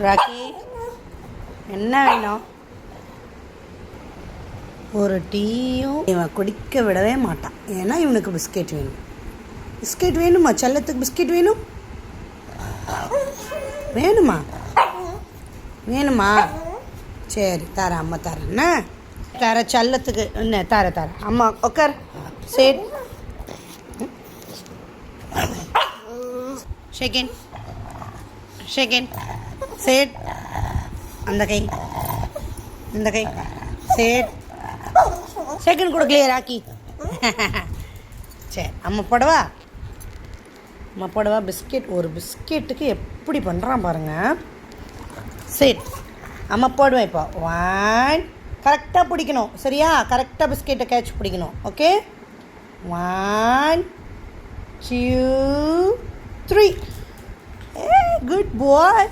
ராக்கி என்ன வேணும்? ஒரு டீயும் இவன் குடிக்க விடவே மாட்டான். ஏன்னா இவனுக்கு பிஸ்கெட் வேணும். பிஸ்கெட் வேணுமா? செல்லத்துக்கு பிஸ்கெட் வேணும். வேணுமா? வேணுமா? சரி தரேன், அம்மா தரேன். என்ன தர செல்லத்துக்கு? என்ன தர அம்மா உட்கார். சரி செகண்ட் சேட். அந்த கை இந்த கை சேட். செகண்ட் கொடுக்கலையே ராக்கி. சரி அம்மா போடவா பிஸ்கெட். ஒரு பிஸ்கெட்டுக்கு எப்படி பண்ணுறான் பாருங்க. சரி அம்மா போடுவேன். இப்போ 1 கரெக்டாக பிடிக்கணும். சரியா? கரெக்டாக பிஸ்கெட்டை கேட்ச் பிடிக்கணும். ஓகே 1 2 3. குட் பாய்.